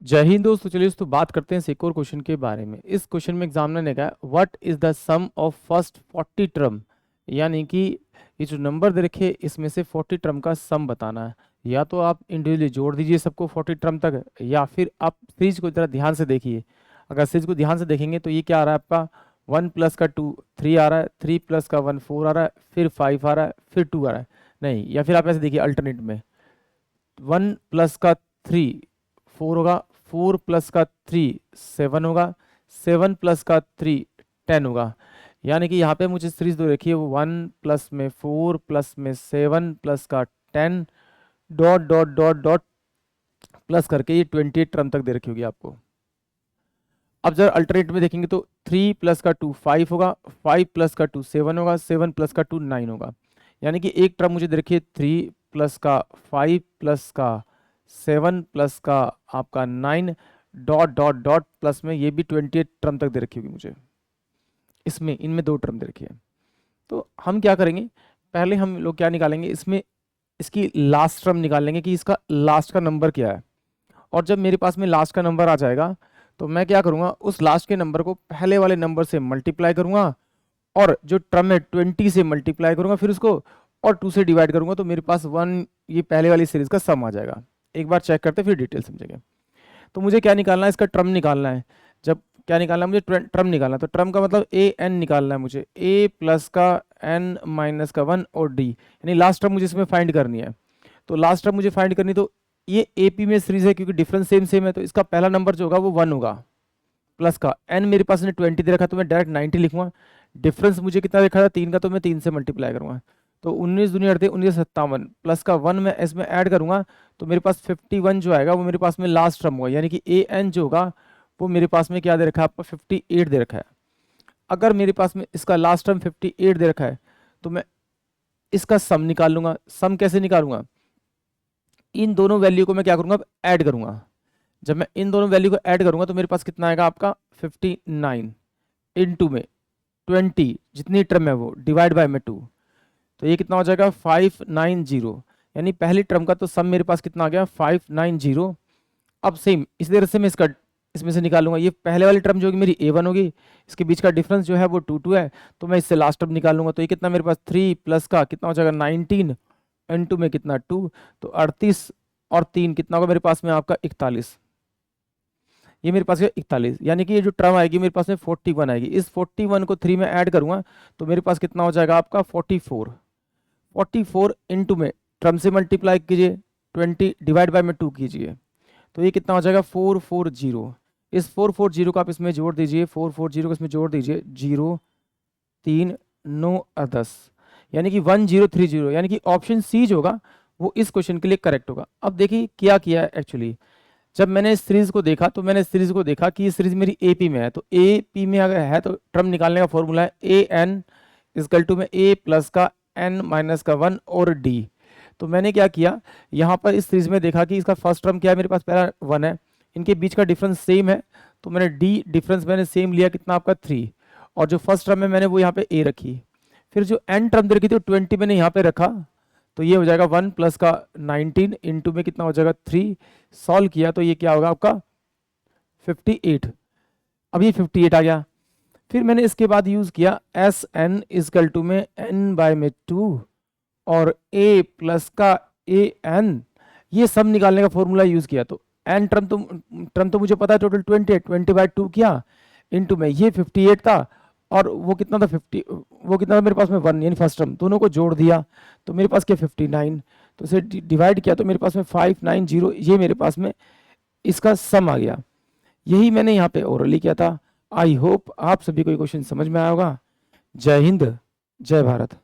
जय हिंद दोस्तों। चलिए दोस्तों बात करते हैं एक और क्वेश्चन के बारे में। इस क्वेश्चन में एग्जामिनर ने कहा what is the sum of first 40 term, यानी कि ये जो नंबर दे रखे इसमें से 40 टर्म का सम बताना है। या तो आप इंडिविजुअली जोड़ दीजिए सबको 40 टर्म तक, या फिर आप सीरीज को जरा ध्यान से देखिए। अगर सीरीज को ध्यान से देखेंगे तो ये क्या आ रहा है आपका 1 प्लस का 2 3 आ रहा है, 3 प्लस का 1 4 आ रहा है, फिर 5 आ रहा है, फिर 2 आ रहा है। नहीं, या फिर आप ऐसे देखिए अल्टरनेट में 1 प्लस का 3 4 होगा, 4 प्लस का 3 7 होगा, 7 प्लस का 3 10 होगा। यानी कि यहाँ पे मुझे सीरीज दो रखी है वो 1 प्लस में 4 प्लस में 7 प्लस का 10 dot dot dot dot plus करके ये 28 टर्म तक दे रखी होगी आपको। अब जब अल्टरनेट में देखेंगे तो 3 प्लस का 2 5 होगा, 5 प्लस का 2 7 होगा, 7 प्लस का 2 9 होगा। यानी कि एक टर्म मुझे दे रखी है 3 प्लस का 5 प्लस का 7 प्लस का आपका 9 डॉट डॉट डॉट प्लस में ये भी 28 टर्म तक दे रखी होगी मुझे। इसमें इनमें दो टर्म दे रखी है। तो हम क्या करेंगे, पहले हम लोग क्या निकालेंगे, इसमें इसकी लास्ट टर्म निकाल लेंगे कि इसका लास्ट का नंबर क्या है। और जब मेरे पास में लास्ट का नंबर आ जाएगा तो मैं क्या करूँगा, उस लास्ट के नंबर को पहले वाले नंबर से मल्टीप्लाई करूँगा और जो टर्म है 20 से मल्टीप्लाई करूँगा, फिर उसको और 2 से डिवाइड करूँगा, तो मेरे पास 1 ये पहले वाली सीरीज का सम आ जाएगा। एक बार चेक करते फिर डिटेल समझेंगे। तो मुझे क्या निकालना है, इसका टर्म निकालना है। जब क्या निकालना है मुझे, टर्म निकालना है। तो टर्म का मतलब ए एन निकालना है मुझे, ए प्लस का एन माइनस का 1 और डी, यानी लास्ट टर्म मुझे इसमें फाइंड करनी है। तो लास्ट टर्म मुझे फाइंड करनी, तो ये ए पी में सीरीज है क्योंकि डिफरेंस सेम सेम है, तो इसका पहला नंबर जो होगा वो 1 होगा, प्लस का एन मेरे पास ने 20 दे रखा तो मैं डायरेक्ट 90 लिखूंगा। डिफरेंस मुझे कितना देखा था 3 का, तो मैं 3 से मल्टीप्लाई करूंगा। तो 19 दूनी 38 19 57 प्लस का 1 मैं इसमें ऐड करूंगा, तो मेरे पास 51 जो आएगा वो मेरे पास में लास्ट टर्म होगा। यानी कि ए एन जो होगा वो मेरे पास में क्या दे रखा है आपका 58 दे रखा है। अगर मेरे पास में इसका लास्ट टर्म 58 दे रखा है तो मैं इसका सम निकाल लूंगा। सम कैसे निकालूंगा, इन दोनों वैल्यू को मैं क्या करूंगा ऐड करूंगा। जब मैं इन दोनों वैल्यू को ऐड करूंगा तो मेरे पास कितना आएगा आपका 59 इनटू में 20 जितनी टर्म है वो डिवाइड बाय में 2, तो ये कितना हो जाएगा 590। यानी पहली टर्म का तो सम मेरे पास कितना आ गया 590। अब सेम इसी तरह से मैं इसका इसमें से निकालूंगा, ये पहले वाली टर्म जो होगी मेरी a1 होगी, इसके बीच का डिफरेंस जो है वो 2 है, तो मैं इससे लास्ट टर्म निकाल लूंगा। तो ये कितना मेरे पास 3 प्लस का कितना हो जाएगा 19 इनटू में कितना 2, तो 38 और 3 कितना होगा मेरे पास में आपका 41। ये मेरे पास है 41, यानी कि ये जो टर्म आएगी मेरे पास में 41 आएगी। इस 41 को 3 में ऐड करूंगा तो मेरे पास कितना हो जाएगा आपका 44। 44 इनटू में टर्म से मल्टीप्लाई कीजिए 20 डिवाइड बाय में 2 कीजिए, तो ये कितना हो जाएगा 440। इस 440 को आप इसमें जोड़ दीजिए, 440 को इसमें जोड़ दीजिए, 0 3 9 और 10, यानी कि 1030, यानी कि ऑप्शन सी जो होगा वो इस क्वेश्चन के लिए करेक्ट होगा। अब देखिए क्या किया है एक्चुअली, जब मैंने इस सीरीज को देखा तो मैंने इस सीरीज को देखा कि ये सीरीज मेरी एपी में है, तो एपी में अगर है तो टर्म निकालने का फॉर्मूला है ए एन इजकल टू में ए प्लस का एन माइनस का 1 और डी। तो मैंने क्या किया, यहाँ पर इस सीरीज में देखा कि इसका फर्स्ट टर्म क्या है, मेरे पास पहला 1 है, इनके बीच का डिफरेंस सेम है, तो मैंने डी डिफरेंस मैंने सेम लिया कितना आपका 3, और जो फर्स्ट टर्म है मैंने वो यहाँ पे ए रखी। फिर जो एन टर्म दे रखी थी 20 मैंने यहाँ पे रखा, तो ये हो जाएगा 1 प्लस का 19 इनटू में कितना हो जाएगा 3। सॉल्व किया तो ये क्या होगा आपका 58। अब ये 58 आ गया। फिर मैंने इसके बाद यूज किया एस एन इजकल टू में एन बाय में 2 और ए प्लस का ए एन, ये सब निकालने का फॉर्मूला यूज किया। तो एन टर्म तो मुझे पता है टोटल 20 बाय 2 किया इनटू में ये 58 था, और वो कितना था 50, वो कितना था मेरे पास में 1 यानी फर्स्ट टर्म, दोनों को जोड़ दिया तो मेरे पास क्या 59, तो इसे डिवाइड किया तो मेरे पास में 590, ये मेरे पास में इसका सम आ गया। यही मैंने यहाँ पे ओरली किया था। आई होप आप सभी को ये क्वेश्चन समझ में आया होगा। जय हिंद, जय भारत।